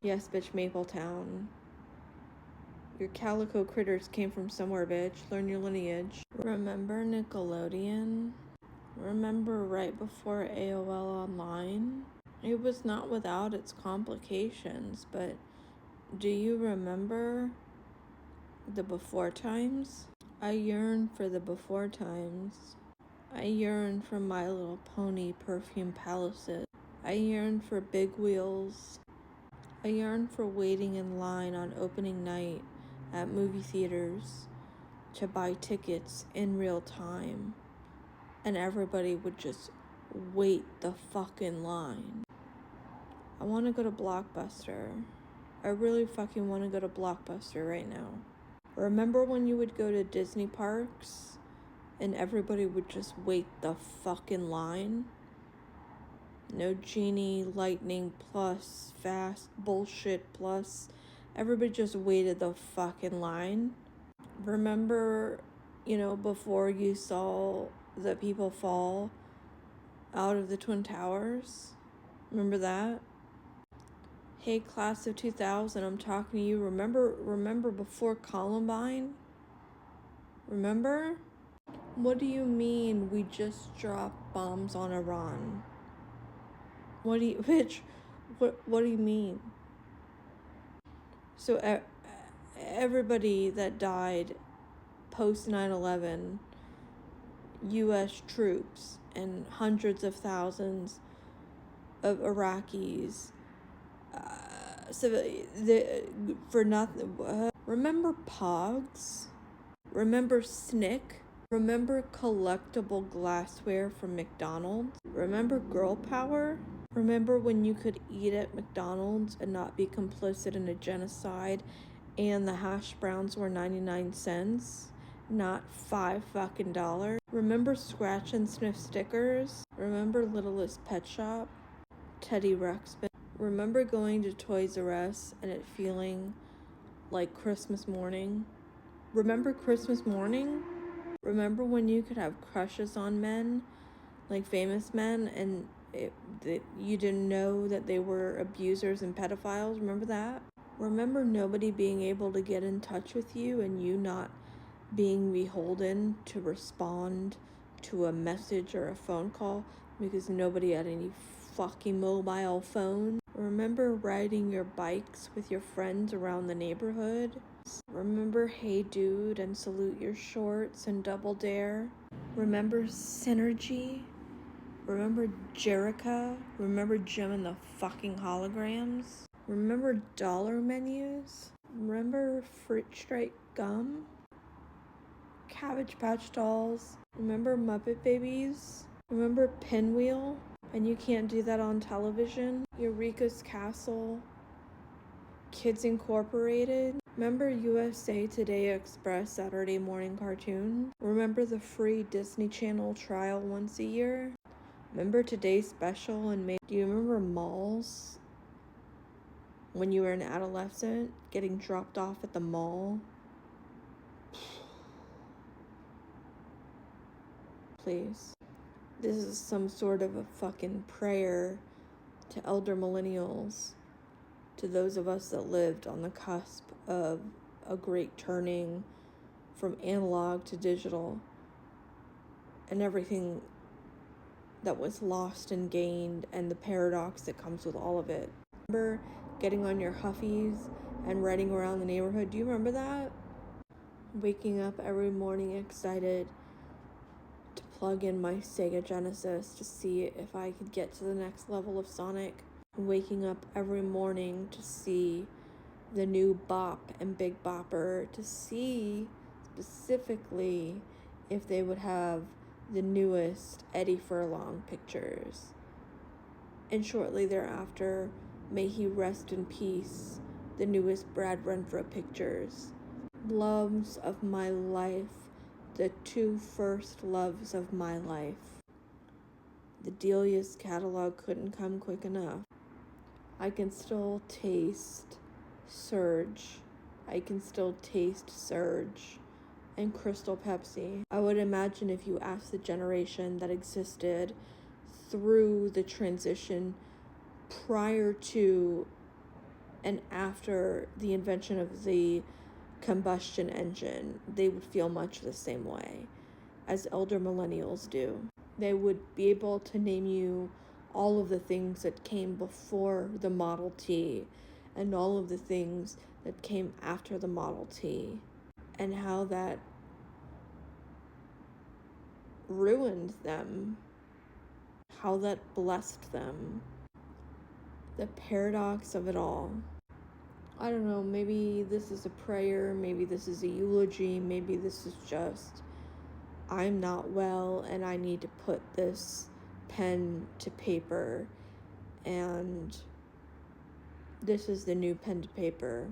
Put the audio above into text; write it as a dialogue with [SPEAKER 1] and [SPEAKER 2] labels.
[SPEAKER 1] Yes, bitch, Mapletown. Your calico critters came from somewhere, bitch. Learn your lineage. Remember Nickelodeon? Remember right before AOL Online? It was not without its complications, but do you remember the before times? I yearn for the before times. I yearn for My Little Pony perfume palaces. I yearn for big wheels. I yearn for waiting in line on opening night at movie theaters to buy tickets in real time, and everybody would just wait the fucking line. I want to go to Blockbuster. I really fucking want to go to Blockbuster right now. Remember when you would go to Disney parks and everybody would just wait the fucking line? No Genie, Lightning Plus, Fast Bullshit Plus. Everybody just waited the fucking line. Remember, before you saw the people fall out of the Twin Towers? Remember that? Hey, class of 2000, I'm talking to you. Remember before Columbine? Remember? What do you mean we just dropped bombs on Iran? What do you mean? So everybody that died post 9/11, U.S. troops and hundreds of thousands of Iraqis, for nothing. Remember Pogs? Remember Snick? Remember collectible glassware from McDonald's? Remember Girl Power? Remember when you could eat at McDonald's and not be complicit in a genocide and the hash browns were 99 cents, not $5 fucking dollars? Remember Scratch and Sniff stickers? Remember Littlest Pet Shop? Teddy Ruxpin? Remember going to Toys R Us and it feeling like Christmas morning? Remember Christmas morning? Remember when you could have crushes on men, like famous men, and you didn't know that they were abusers and pedophiles? Remember that? Remember nobody being able to get in touch with you and you not being beholden to respond to a message or a phone call because nobody had any fucking mobile phone? Remember riding your bikes with your friends around the neighborhood? Remember Hey Dude and Salute Your Shorts and Double Dare? Remember Synergy? Remember Jerica? Remember Jim and the fucking holograms? Remember dollar menus? Remember Fruit Stripe gum? Cabbage Patch Dolls? Remember Muppet Babies? Remember Pinwheel? And you can't do that on television? Eureka's Castle? Kids Incorporated? Remember USA Today Express Saturday morning cartoon? Remember the free Disney Channel trial once a year? Remember Today's Special and May? Do you remember malls? When you were an adolescent, getting dropped off at the mall? Please. This is some sort of a fucking prayer to elder millennials, to those of us that lived on the cusp of a great turning from analog to digital and everything that was lost and gained and the paradox that comes with all of it. Remember getting on your Huffies and riding around the neighborhood? Do you remember that? Waking up every morning excited to plug in my Sega Genesis to see if I could get to the next level of Sonic. Waking up every morning to see the new Bop and Big Bopper, to see specifically if they would have the newest Eddie Furlong pictures. And shortly thereafter, may he rest in peace, the newest Brad Renfro pictures. Loves of my life, the two first loves of my life. The Delia's catalog couldn't come quick enough. I can still taste Surge. I can still taste Surge and Crystal Pepsi. I would imagine if you asked the generation that existed through the transition prior to And after the invention of the combustion engine, they would feel much the same way as elder millennials do. They would be able to name you all of the things that came before the Model T and all of the things that came after the Model T, and how that ruined them, how that blessed them. The paradox of it all. I don't know, maybe this is a prayer, maybe this is a eulogy, maybe this is just, I'm not well and I need to put this pen to paper, and this is the new pen to paper.